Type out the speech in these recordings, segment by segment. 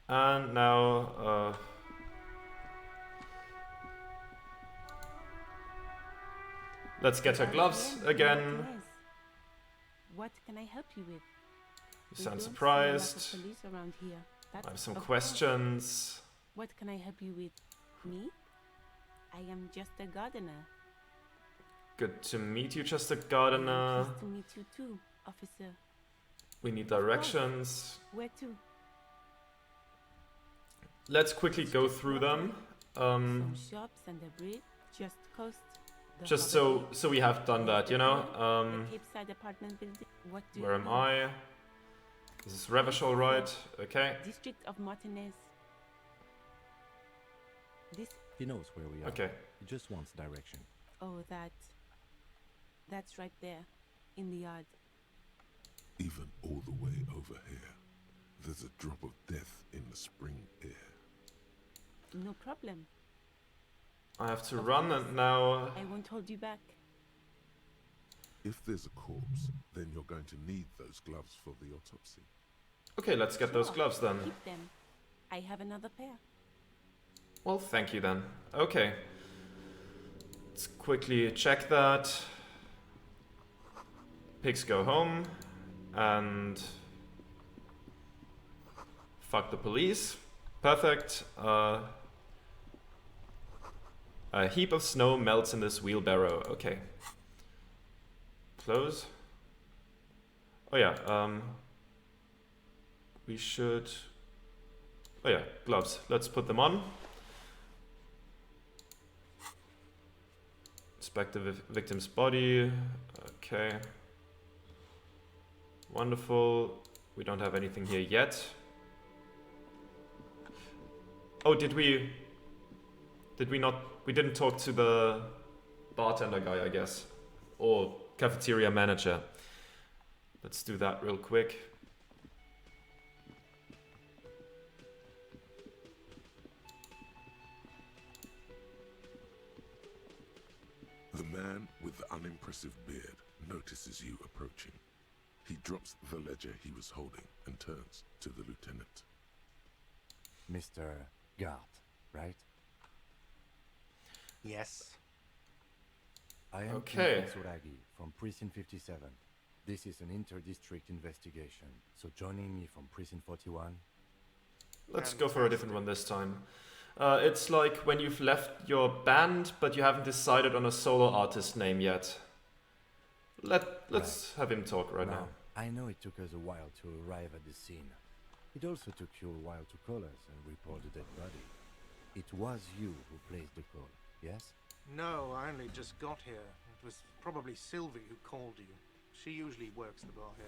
And now, let's get her gloves again. What can I help you with? You sound surprised. Police around here. I have some questions. What can I help you with? Me? I am just a gardener. Good to meet you, just a gardener. Nice to meet you too, officer. We need directions. Where to? Let's quickly go through them. Some shops and a bridge just coast. Just so we have done that, you know. The Capeside apartment building. What do Where you am I? This is Revachol, right? Okay. District of Martinez. This. He knows where we are. Okay. He just wants direction. Oh, that's right there, in the yard. Even all the way over here, there's a drop of death in the spring air. No problem. I have to run and now... I won't hold you back. If there's a corpse, then you're going to need those gloves for the autopsy. Okay, let's get those gloves then. Keep them. I have another pair. Well, thank you then. Okay. Let's quickly check that. Pigs go home. And... fuck the police. Perfect. A heap of snow melts in this wheelbarrow. Okay. Close. Oh yeah, we should... oh yeah, gloves. Let's put them on. Inspect the victim's body. Okay. Wonderful. We don't have anything here yet. Oh, did we not... we didn't talk to the bartender guy, I guess. Or cafeteria manager. Let's do that real quick. The man with the unimpressive beard notices you approaching. He drops the ledger he was holding and turns to the lieutenant. Mr. Gart, right? Yes. I am Okay. Tsuragi from Precinct 57. This is an inter-district investigation, so joining me from Precinct 41... Let's go for a different one this time. It's like when you've left your band, but you haven't decided on a solo artist name yet. Let's have him talk right now. I know it took us a while to arrive at the scene. It also took you a while to call us and report the dead body. It was you who placed the call, yes? No, I only just got here. It was probably Sylvie who called you. She usually works the bar here.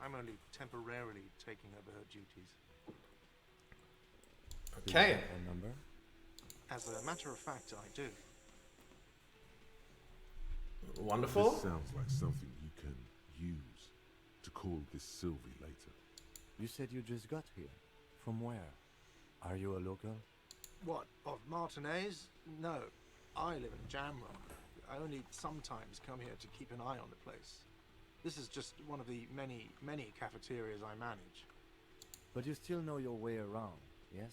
I'm only temporarily taking over her duties. Okay. Do you have her number? As a matter of fact, I do. Wonderful. This sounds like something you can use to call this Sylvie later. You said you just got here. From where? Are you a local? What, of Martinez? No, I live in Jamrock. I only sometimes come here to keep an eye on the place. This is just one of the many, many cafeterias I manage. But you still know your way around, yes?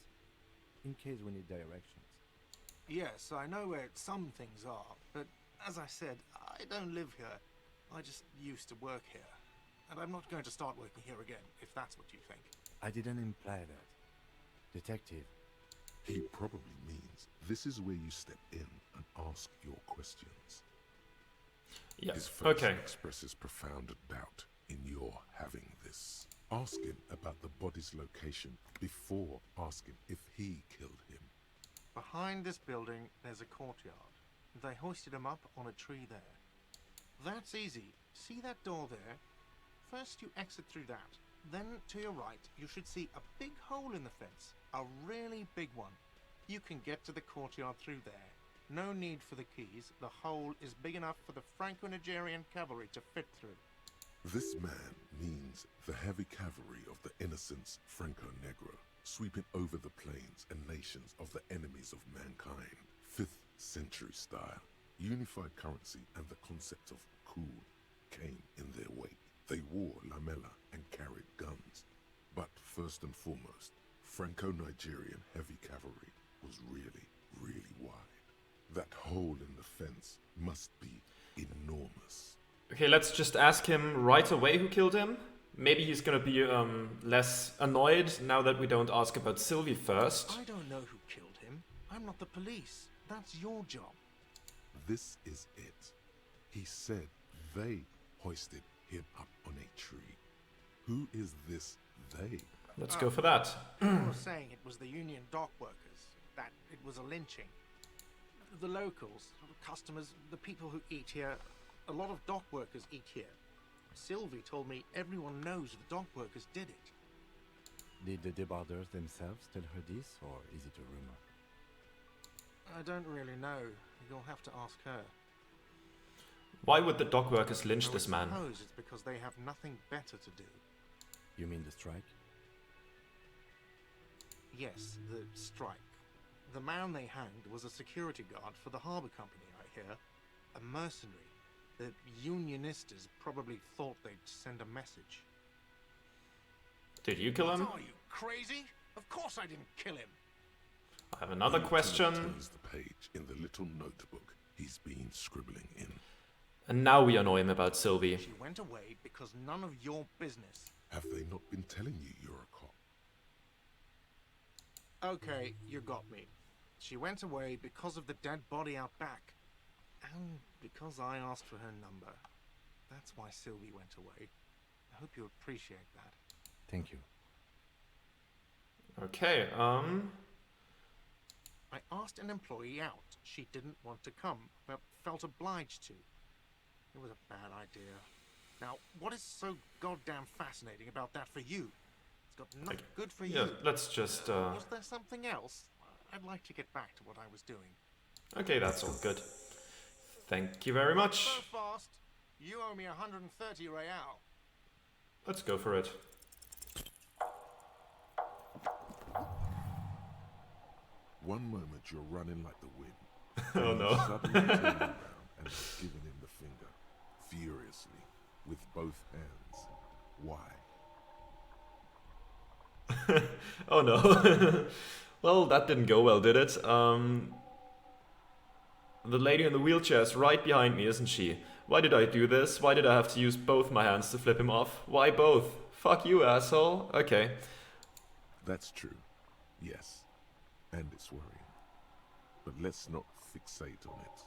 In case we need directions. Yes, I know where some things are, but as I said, I don't live here. I just used to work here. And I'm not going to start working here again, if that's what you think. I didn't imply that. Detective. He probably means this is where you step in and ask your questions. Yeah. His face Okay. expresses profound doubt in your having this. Ask him about the body's location before asking if he killed him. Behind this building, there's a courtyard. They hoisted him up on a tree there. That's easy. See that door there? First you exit through that. Then to your right, you should see a big hole in the fence. A really big one. You can get to the courtyard through there. No need for the keys. The hole is big enough for the Franco-Nigerian cavalry to fit through. This man means the heavy cavalry of the innocents Franco-Negro, sweeping over the plains and nations of the enemies of mankind. 5th century style, unified currency and the concept of cool came in their wake. They wore lamella and carried guns. But first and foremost, Franco-Nigerian heavy cavalry was really, really wide. That hole in the fence must be enormous. Okay, let's just ask him right away who killed him. Maybe he's gonna be less annoyed now that we don't ask about Sylvie first. I don't know who killed him. I'm not the police. That's your job. This is it. He said they hoisted him up on a tree. Who is this they? Let's go for that. People were saying it was the union dock workers, that it was a lynching. The locals, the customers, the people who eat here, a lot of dock workers eat here. Sylvie told me everyone knows the dock workers did it. Did the debarders themselves tell her this, or is it a rumor? I don't really know. You'll have to ask her. Why would the dock workers lynch I this man? suppose it's because they have nothing better to do. You mean the strike? Yes, the strike. The man they hanged was a security guard for the harbour company, I hear. A mercenary. The Unionistas probably thought they'd send a message. Did you kill him? What are you, crazy? Of course I didn't kill him. I have another Lieutenant question. turns the page in the little notebook he's been scribbling in. And now we annoy him about Sylvie. She went away because none of your business. Have they not been telling you you're a cop? Okay, you got me. She went away because of the dead body out back. And because I asked for her number. That's why Sylvie went away. I hope you appreciate that. Thank you. Okay, I asked an employee out. She didn't want to come, but felt obliged to. It was a bad idea. Now, what is so goddamn fascinating about that for you? It's got nothing good for yeah, you. let's just, Was there something else? I'd like to get back to what I was doing. okay, that's all good. Thank you very much. So fast. You owe me 130 real. Let's go for it. One moment you're running like the wind. Oh then you no. suddenly turn around and are giving him the finger, furiously, with both hands. Why? Oh no. Well, that didn't go well, did it? The lady in the wheelchair is right behind me, isn't she? Why did I do this? Why did I have to use both my hands to flip him off? Why both? Fuck you, asshole. Okay. That's true. Yes. And it's worrying. But let's not fixate on it.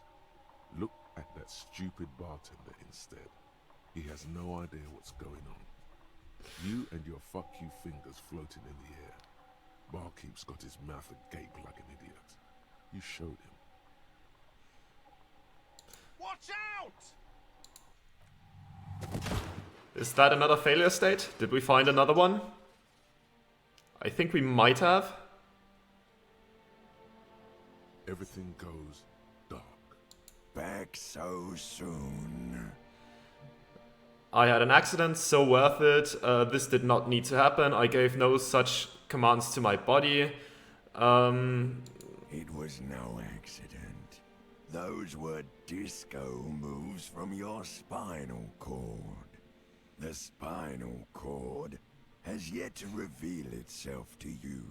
Look at that stupid bartender instead. He has no idea what's going on. You and your fuck you fingers floating in the air. Barkeep's got his mouth agape like an idiot. You showed him. Watch out! Is that another failure state? Did we find another one? I think we might have. Everything goes dark. Back so soon. I had an accident, so worth it. This did not need to happen. I gave no such commands to my body. It was no accident. Those were disco moves from your spinal cord. The spinal cord has yet to reveal itself to you.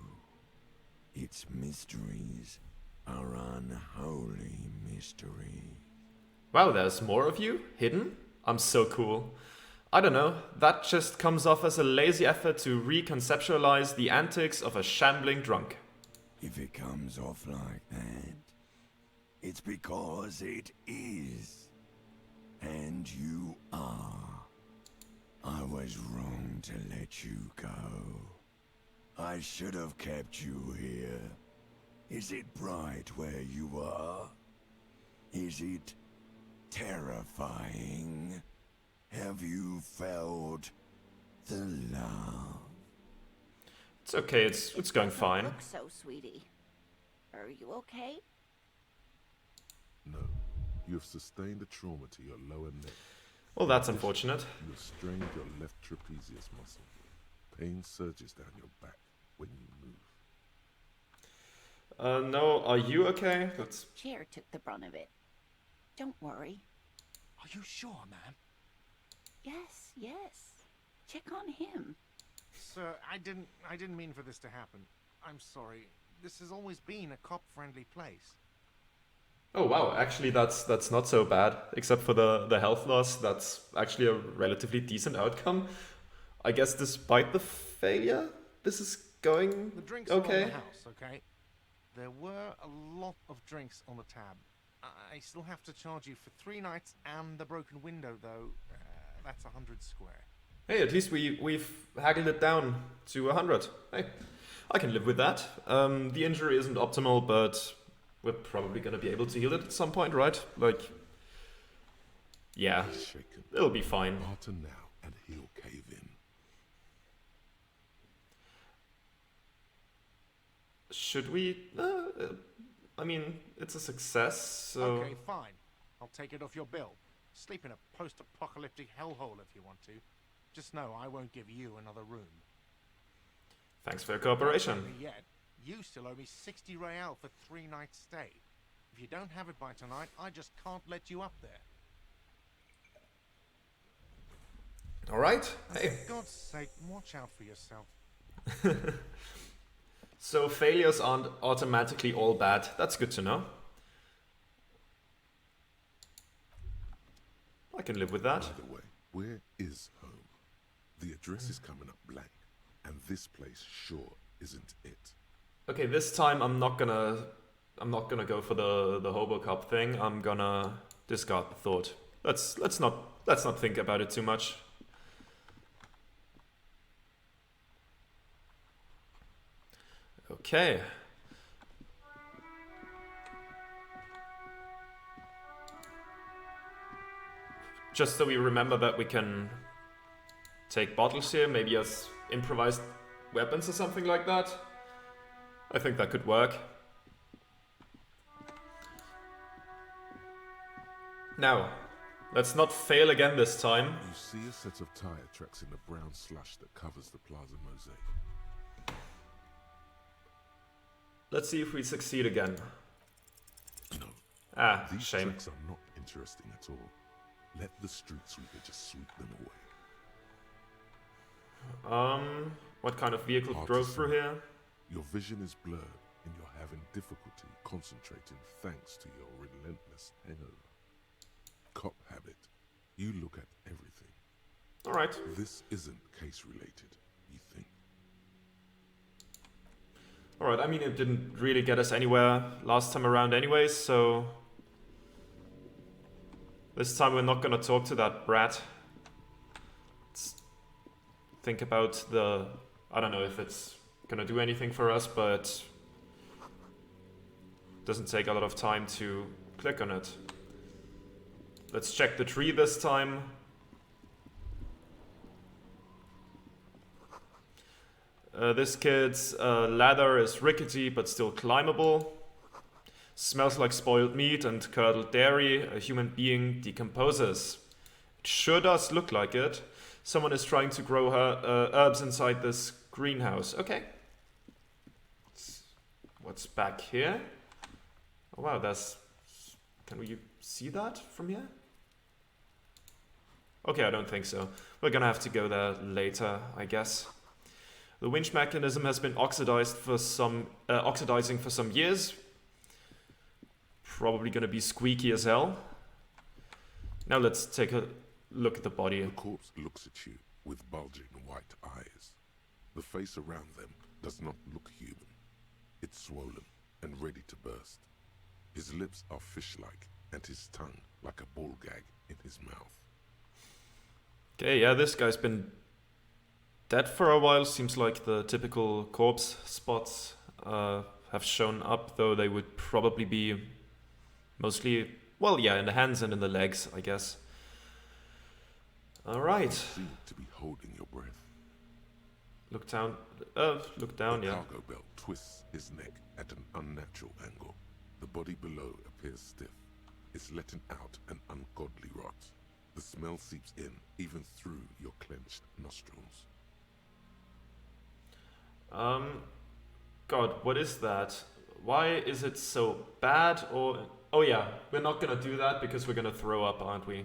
Its mysteries are unholy mysteries. Wow, there's more of you? Hidden? I'm so cool. I don't know, that just comes off as a lazy effort to reconceptualize the antics of a shambling drunk. If it comes off like that, it's because it is. And you are. I was wrong to let you go. I should have kept you here. Is it bright where you are? Is it terrifying? Have you felt the love? It's okay, it's going fine. Look so, sweetie. Are you okay? No. You have sustained a trauma to your lower neck. Well, that's unfortunate. You have strained your left trapezius muscle. Pain surges down your back when you move. No, are you okay? That's... Chair took the brunt of it. Don't worry. Are you sure, ma'am? Yes. Check on him. Sir, I didn't mean for this to happen. I'm sorry. This has always been a cop-friendly place. Oh wow, actually that's not so bad. Except for the health loss, that's actually a relatively decent outcome. I guess despite the failure, this is going The drinks are okay. on the house, okay? There were a lot of drinks on the tab. I still have to charge you for 3 nights and the broken window, though. That's 100 square. Hey, at least we've haggled it down to 100. Hey, I can live with that. The injury isn't optimal, but we're probably gonna be able to heal it at some point, right? Like, yeah, Shaken. it'll be fine. Barter now, and he'll cave in. Should we? I mean, it's a success, so... Okay, fine. I'll take it off your bill. Sleep in a post-apocalyptic hellhole if you want to. Just know I won't give you another room. Thanks for your cooperation. Not yet. You still owe me 60 real for 3 nights stay. If you don't have it by tonight, I just can't let you up there. Alright, hey. For God's sake, watch out for yourself. So failures aren't automatically all bad. That's good to know. I can live with that. By the way, where is home? The address is coming up blank, and this place sure isn't it. Okay, this time I'm not gonna go for the hobo cop thing. I'm gonna discard the thought. Let's not think about it too much. Okay. Just so we remember that we can take bottles here, maybe as improvised weapons or something like that. I think that could work. Now, let's not fail again this time. You see a set of tire tracks in the brown slush that covers the plaza mosaic. Let's see if we succeed again. No, Ah, these shame. tracks are not interesting at all. Let the street sweeper just sweep them away. What kind of vehicle Hard drove to through see. here? Your vision is blurred, and you're having difficulty concentrating thanks to your relentless hangover. Cop habit. You look at everything. Alright. This isn't case-related, you think? Alright, I mean, it didn't really get us anywhere last time around anyways, so... This time we're not gonna talk to that brat. Let's think about the... I don't know if it's gonna do anything for us, but... Doesn't take a lot of time to click on it. Let's check the tree this time. This kid's ladder is rickety but still climbable. Smells like spoiled meat and curdled dairy. A human being decomposes. It sure does look like it. Someone is trying to grow herbs inside this greenhouse. Okay. What's back here? Oh wow, there's... Can we see that from here? Okay, I don't think so. We're gonna have to go there later, I guess. The winch mechanism has been oxidizing for some years. Probably gonna be squeaky as hell. Now let's take a look at the body. The corpse looks at you with bulging white eyes. The face around them does not look human. It's swollen and ready to burst. His lips are fish-like and his tongue like a ball gag in his mouth. Okay, yeah, this guy's been dead for a while. Seems like the typical corpse spots have shown up, though they would probably be mostly, well, yeah, in the hands and in the legs, I guess. All right. You seem to be holding your breath. Look down. Look down, The yeah. cargo belt twists his neck at an unnatural angle. The body below appears stiff. It's letting out an ungodly rot. The smell seeps in, even through your clenched nostrils. God, what is that? Why is it so bad? Or oh yeah, we're not gonna do that because we're gonna throw up, aren't we?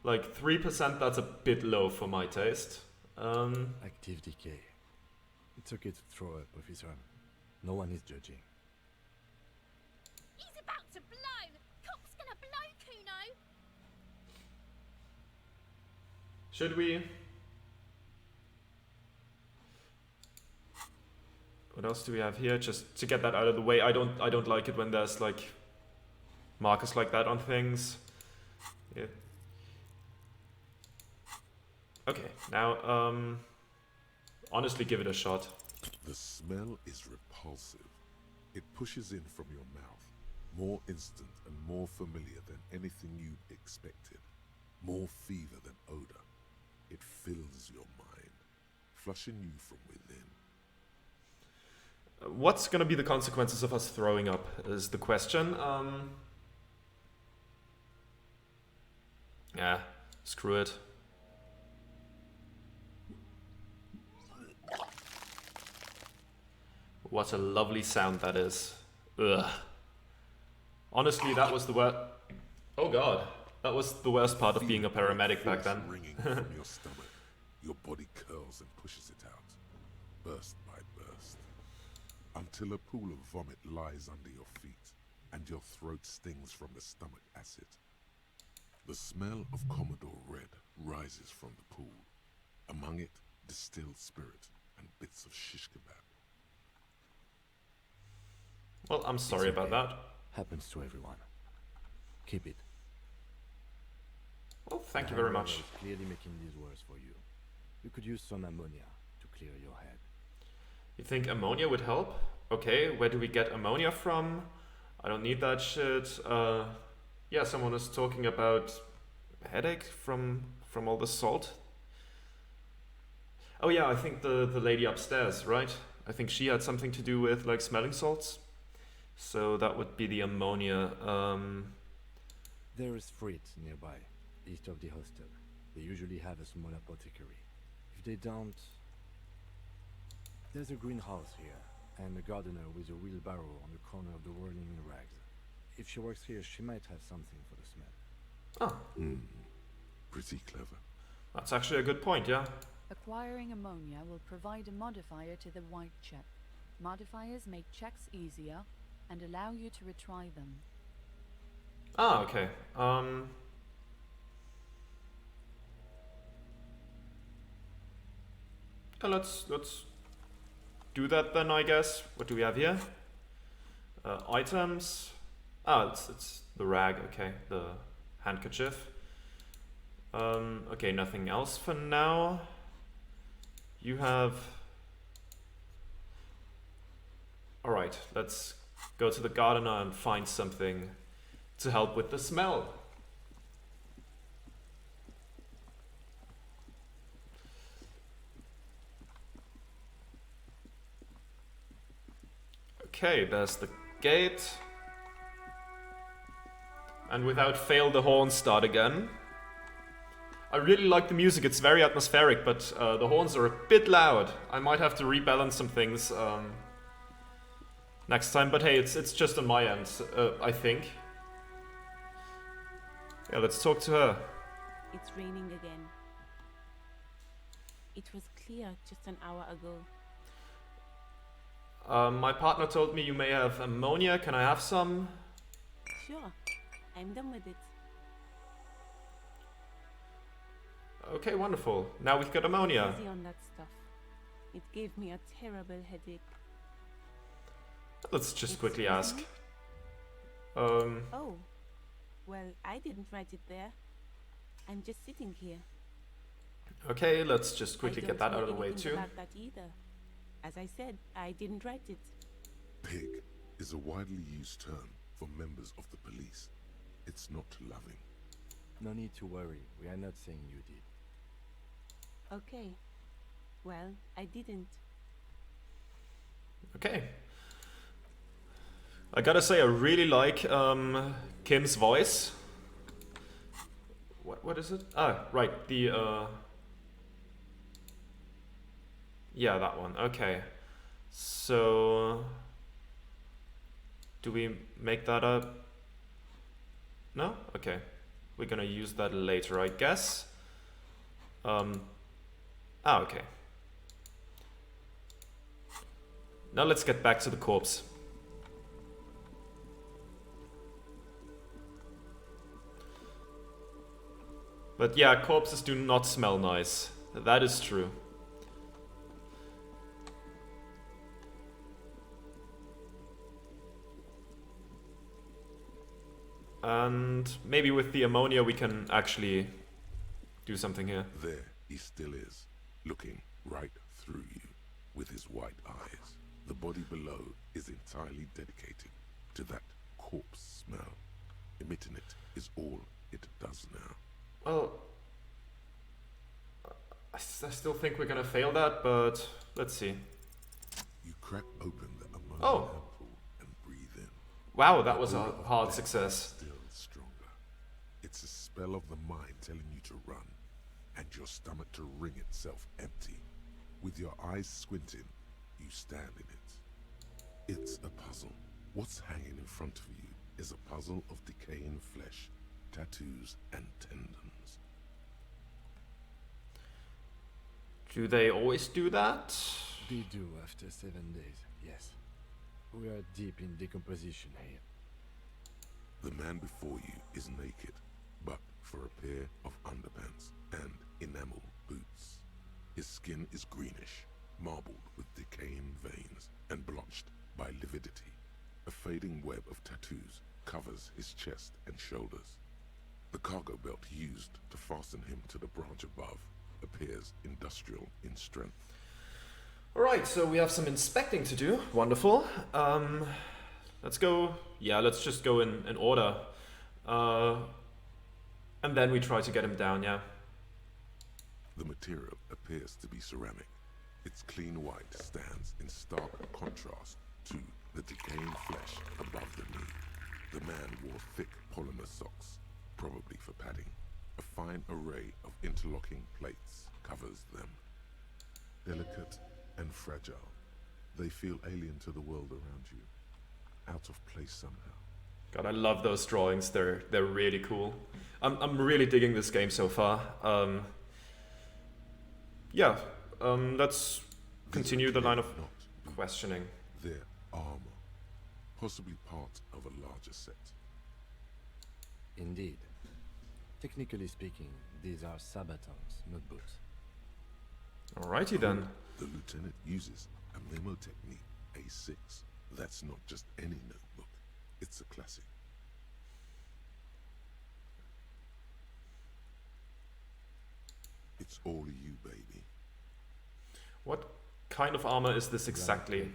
Like 3%, that's a bit low for my taste. Active decay. It's okay to throw up, officer. No one is judging. He's about to blow! Cock's gonna blow, Kuno! Should we? What else do we have here? Just to get that out of the way. I don't like it when there's like markers like that on things. Yeah. Okay, now honestly give it a shot. The smell is repulsive. It pushes in from your mouth, more instant and more familiar than anything you expected. More fever than odor. It fills your mind, flushing you from within. What's gonna be the consequences of us throwing up is the question. Yeah, screw it. What a lovely sound that is. Ugh. Honestly, that was the worst. Oh god, that was the worst part of being a paramedic back then. Ringing from your stomach, your body curls and pushes it out, burst by burst, until a pool of vomit lies under your feet, and your throat stings from the stomach acid. The smell of Commodore Red rises from the pool. Among it, distilled spirit and bits of shish kebab. Well, I'm sorry about that. Happens to everyone. Keep it. Well, thank you very much. Is clearly making this worse for you. You could use some ammonia to clear your head. You think ammonia would help? Okay, where do we get ammonia from? I don't need that shit. Yeah, someone was talking about headache from all the salt. Oh yeah, I think the lady upstairs, right? I think she had something to do with like smelling salts. So that would be the ammonia. There is Fritz nearby, east of the hostel. They usually have a small apothecary. If they don't... There's a greenhouse here, and a gardener with a wheelbarrow on the corner of the whirling in rags. If she works here, she might have something for the smell. Oh, Pretty clever. that's actually a good point, yeah. Acquiring ammonia will provide a modifier to the white check. Modifiers make checks easier and allow you to retry them. Ah, okay. Yeah, let's do that then, I guess. What do we have here? Items. Ah, it's the rag. Okay, the handkerchief. Okay, nothing else for now. You have. All right, let's go to the gardener and find something to help with the smell. Okay, there's the gate. And without fail, the horns start again. I really like the music, it's very atmospheric, but the horns are a bit loud. I might have to rebalance some things next time, but hey, it's just on my end, I think. Yeah, let's talk to her. It's raining again. It was clear just an hour ago. My partner told me you may have ammonia. Can I have some? Sure, I'm done with it. Okay, wonderful. Now we've got ammonia. Easy on that stuff. It gave me a terrible headache. Let's just quickly Excuse ask. me? Oh, well, I didn't write it there. I'm just sitting here. Okay, let's just quickly I get don't that out of the know way anything too. about that either. As I said, I didn't write it. Pig is a widely used term for members of the police. It's not loving. No need to worry. We are not saying you did. Okay. Well, I didn't. Okay. I gotta say, I really like Kim's voice. What is it? Ah, right. The yeah, that one. Okay. So do we make that up? No? Okay. We're gonna use that later, I guess. Okay. Now let's get back to the corpse. But yeah, corpses do not smell nice. That is true. And maybe with the ammonia we can actually do something here. There he still is, looking right through you with his white eyes. The body below is entirely dedicated to that corpse smell. Emitting it is all it does now. Well, I still think we're gonna fail that, but let's see. You crack open the ammonia Oh. ampoule and breathe in. Wow, that was The a odor of hard death success. Still stronger. It's a spell of the mind telling you to run, and your stomach to wring itself empty. With your eyes squinting, you stand in it. It's a puzzle. What's hanging in front of you is a puzzle of decaying flesh, tattoos, and tendons. Do they always do that? They do after 7 days, yes. We are deep in decomposition here. The man before you is naked, but for a pair of underpants and enamel boots. His skin is greenish, marbled with decaying veins and blotched by lividity. A fading web of tattoos covers his chest and shoulders. The cargo belt used to fasten him to the branch above appears industrial in strength. Alright, so we have some inspecting to do. Wonderful. Let's go. Yeah, let's just go in order. And then we try to get him down, yeah. The material appears to be ceramic. Its clean white stands in stark contrast to the decaying flesh above the knee. The man wore thick polymer socks, probably for padding. A fine array of interlocking plates covers them. Delicate and fragile, they feel alien to the world around you, out of place somehow. God, I love those drawings. They're really cool. I'm really digging this game so far. Yeah, let's continue the line of Not questioning. their armor, possibly part of a larger set. Indeed. Technically speaking, these are sabatons, not boots. Alrighty then. The lieutenant uses a memo technique A6. That's not just any notebook. It's a classic. It's all you, baby. What kind of armor is this exactly? Right.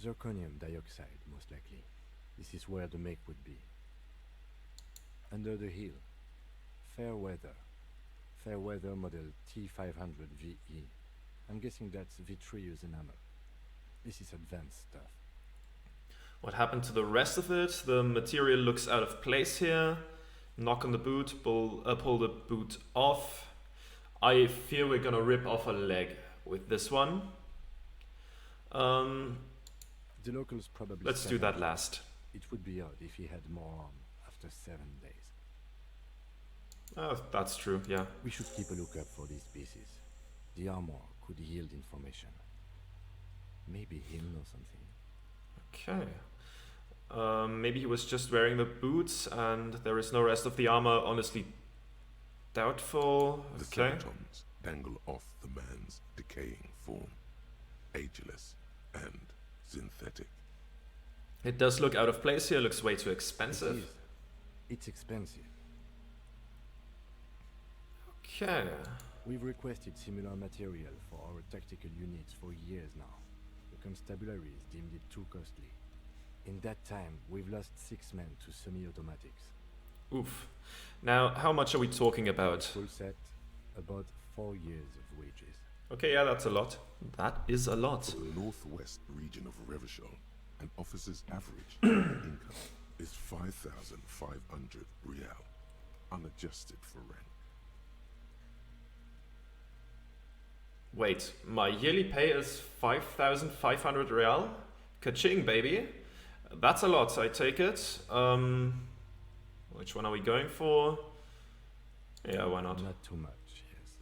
Zirconium dioxide, most likely. This is where the make would be. Under the hill. Fair weather. Fair weather model T500 VE. I'm guessing that's vitreous enamel. This is advanced stuff. What happened to the rest of it? The material looks out of place here. Knock on the boot, pull the boot off. I fear we're gonna rip off a leg with this one. The locals probably Let's do that last. It would be odd if he had more arm after 7 days. Oh, that's true, yeah. We should keep a lookout for these pieces. The armor could yield information. Maybe he'll know something. Okay. Maybe he was just wearing the boots and there is no rest of the armor. Honestly, doubtful. The Okay. skeletons dangle off the man's decaying form. Ageless and synthetic. It does look out of place here. Looks way too It expensive. is. It's expensive. Okay. We've requested similar material for our tactical units for years now. The constabularies deemed it too costly. In that time, we've lost 6 men to semi-automatics. Oof. Now, how much are we talking about? Full set, about 4 years of wages. Okay, yeah, that's a lot. That is a lot. For the northwest region of Revachol, an officer's average income is 5,500 real, unadjusted for rent. Wait, my yearly pay is 5,500 real? Ka-ching, baby. That's a lot, I take it. Which one are we going for? Yeah, why not? Not too much, yes.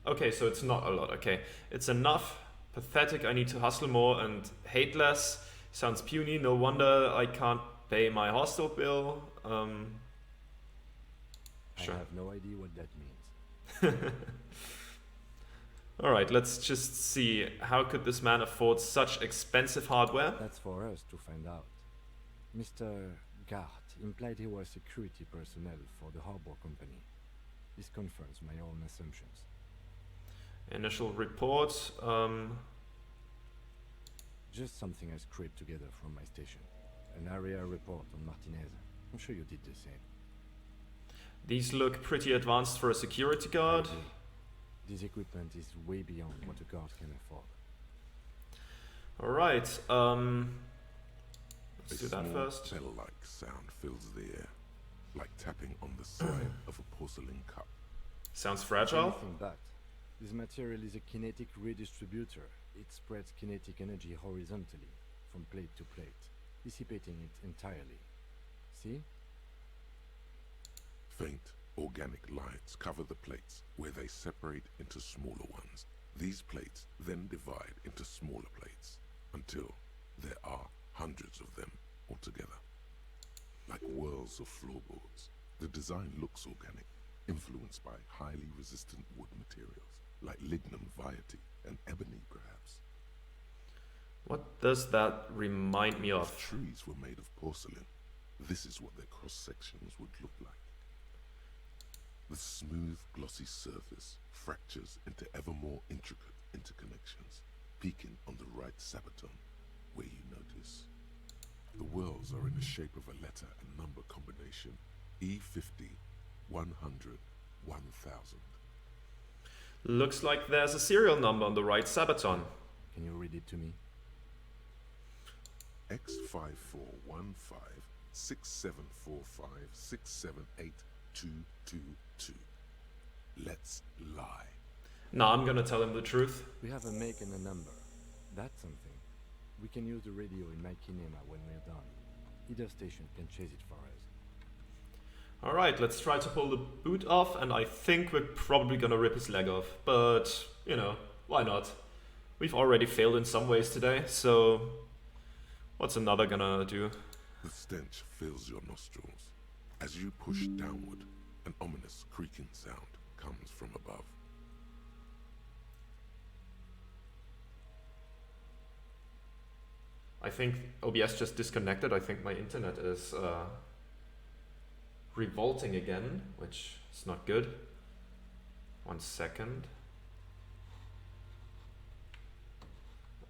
Okay, so it's not a lot. Okay, it's enough Pathetic, I need to hustle more and hate less. Sounds puny, no wonder I can't pay my hostel bill. Sure. I have no idea what that means. Alright, let's just see. How could this man afford such expensive hardware? That's for us to find out. Mr. Gart implied he was security personnel for the harbor company. This confirms my own assumptions. Initial report. Just something I scraped together from my station. An area report on Martinez. I'm sure you did the same. These look pretty advanced for a security I guard. agree. This equipment is way beyond what a guard can afford. Alright, A let's do that small first. bell-like sound fills the air, like tapping on the side of a porcelain cup. Sounds fragile. Anything but. This material is a kinetic redistributor. It spreads kinetic energy horizontally, from plate to plate, dissipating it entirely. See? Faint, organic lines cover the plates, where they separate into smaller ones. These plates then divide into smaller plates, until there are hundreds of them altogether. Like whirls of floorboards, the design looks organic, influenced by highly resistant wood materials, like lignum vitae and ebony perhaps. What does that remind me If of? trees were made of porcelain, this is what their cross-sections would look like. The smooth, glossy surface fractures into ever more intricate interconnections, peaking on the right sabaton, where you notice the whirls are in the shape of a letter and number combination: E50, 100, 1000. Looks like there's a serial number on the right sabaton. Can you read it to me? X5415 6745 678 222. Let's lie. Nah, I'm gonna tell him the truth. We have a make and a number. That's something. We can use the radio in my kinema when we're done. Either station can chase it for us. Alright, let's try to pull the boot off, and I think we're probably gonna rip his leg off. But, you know, why not? We've already failed in some ways today, so what's another gonna do? The stench fills your nostrils. As you push downward, an ominous creaking sound comes from above. I think OBS just disconnected. I think my internet is revolting again, which is not good. 1 second.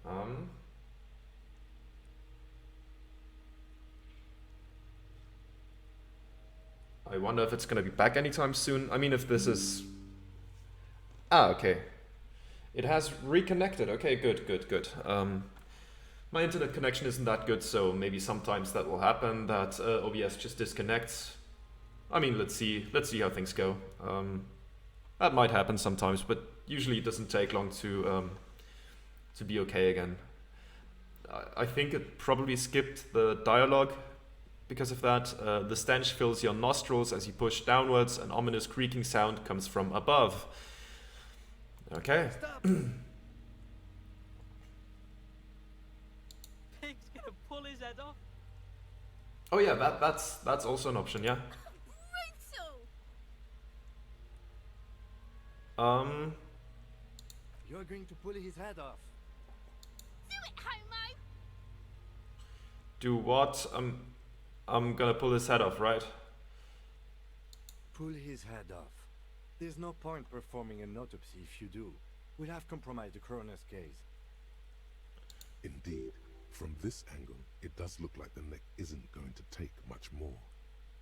I wonder if it's gonna be back anytime soon. I mean, if this is... Ah, okay. It has reconnected. Okay, good, good, good. My internet connection isn't that good, so maybe sometimes that will happen, that OBS just disconnects. I mean, let's see how things go. That might happen sometimes, but usually it doesn't take long to be okay again. I think it probably skipped the dialogue because of that. The stench fills your nostrils as you push downwards. An ominous creaking sound comes from above. Okay. Stop! Pig's gonna pull his head off. Oh yeah, that's also an option, yeah. Brutal! You're going to pull his head off. Do it, homo! Do what? I'm gonna pull his head off, right? Pull his head off. There's no point performing an autopsy if you do. We'll have compromised the coroner's case. Indeed, from this angle, it does look like the neck isn't going to take much more.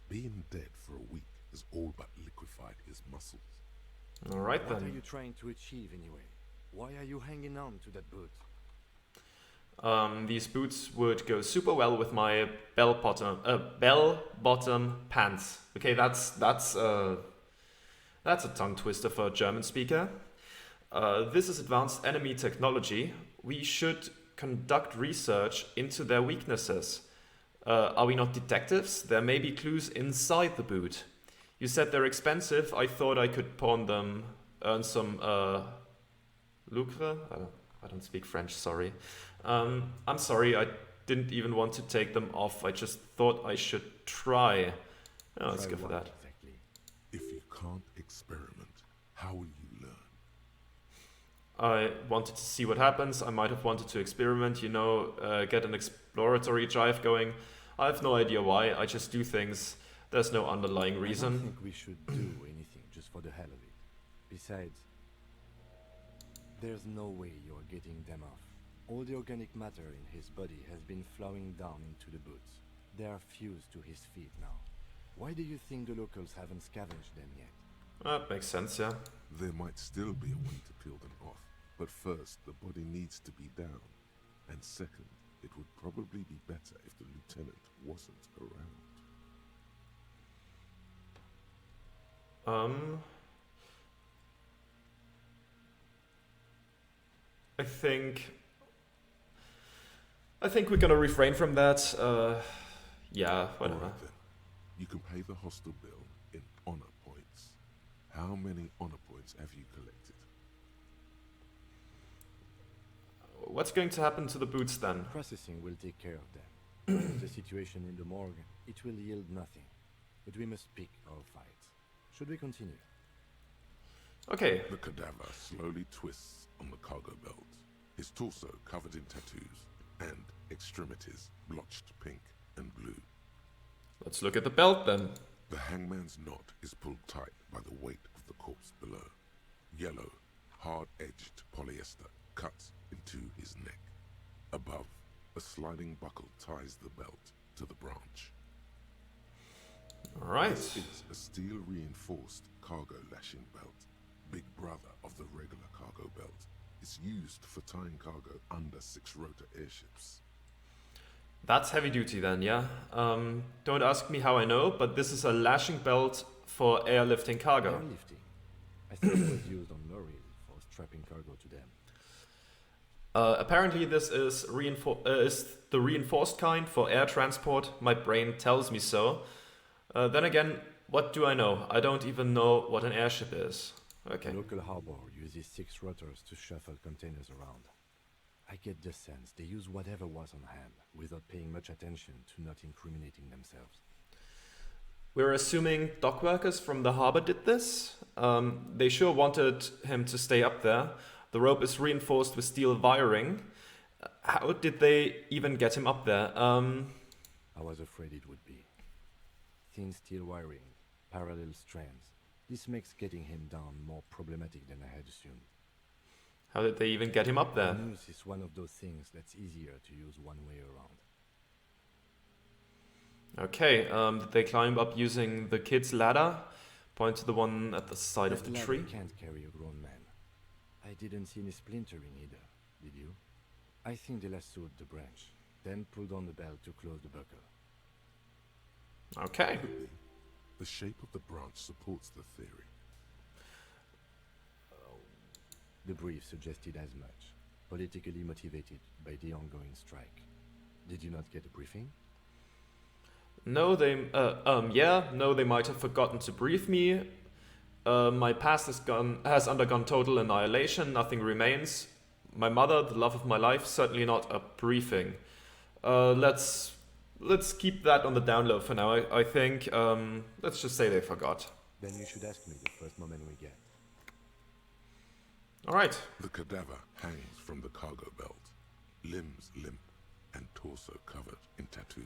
Being dead for a week has all but liquefied his muscles. Alright What are then. you trying to achieve anyway? Why are you hanging on to that boot? These boots would go super well with my bell bottom pants. Okay, that's a tongue twister for a German speaker. This is advanced enemy technology. We should conduct research into their weaknesses. Are we not detectives? There may be clues inside the boot. You said they're expensive. I thought I could pawn them, earn some lucre. I don't speak French, sorry. I'm sorry, I didn't even want to take them off. I just thought I should try. Oh, let's Try go for what that. exactly? If you can't experiment, how will you learn? I wanted to see what happens. I might have wanted to experiment, you know, get an exploratory drive going. I have no idea why. I just do things. There's no underlying I don't reason. think we should do anything just for the hell of it. Besides, there's no way you're getting them off. All the organic matter in his body has been flowing down into the boots. They are fused to his feet now. Why do you think the locals haven't scavenged them yet? That makes sense, yeah. There might still be a way to peel them off, but first the body needs to be down. And second, it would probably be better if the lieutenant wasn't around. I think we're gonna refrain from that. Yeah, whatever. Alright then. You can pay the hostel bill in honor points. How many honor points have you collected? What's going to happen to the boots then? Processing will take care of them. The situation in the morgue, it will yield nothing. But we must pick our fights. Should we continue? Okay. The cadaver slowly twists on the cargo belt, his torso covered in tattoos, and extremities blotched pink and blue. Let's look at the belt then. The hangman's knot is pulled tight by the weight of the corpse below. Yellow, hard-edged polyester cuts into his neck. Above, a sliding buckle ties the belt to the branch. Alright. This is a steel-reinforced cargo lashing belt, big brother of the regular cargo belt. It's used for tying cargo under 6-rotor airships. That's heavy duty then, yeah? Don't ask me how I know, but this is a lashing belt for airlifting cargo. Airlifting. I thought it was used on lorries for strapping cargo to them. Apparently this is the reinforced kind for air transport. My brain tells me so. Then again, what do I know? I don't even know what an airship is. Okay. The local harbor uses 6 rotors to shuffle containers around. I get the sense they use whatever was on hand, without paying much attention to not incriminating themselves. We're assuming dock workers from the harbor did this. They sure wanted him to stay up there. The rope is reinforced with steel wiring. How did they even get him up there? I was afraid it would be. Thin steel wiring, parallel strands. This makes getting him down more problematic than I had assumed. How did they even get him up there? The noose is one of those things that's easier to use one way around. Okay, did they climb up using the kid's ladder? Point to the one at the side of the That tree. ladder can't carry a grown man. I didn't see any splintering either, did you? I think they lassoed the branch, then pulled on the belt to close the buckle. Okay. Could be. The shape of the branch supports the theory. The brief suggested as much, politically motivated by the ongoing strike. Did you not get a briefing? No, they might have forgotten to brief me. My past has undergone total annihilation, nothing remains. My mother, the love of my life, certainly not a briefing. Let's keep that on the down low for now, I think. Let's just say they forgot. Then you should ask me the first moment we get. Alright. The cadaver hangs from the cargo belt, limbs limp and torso covered in tattoos.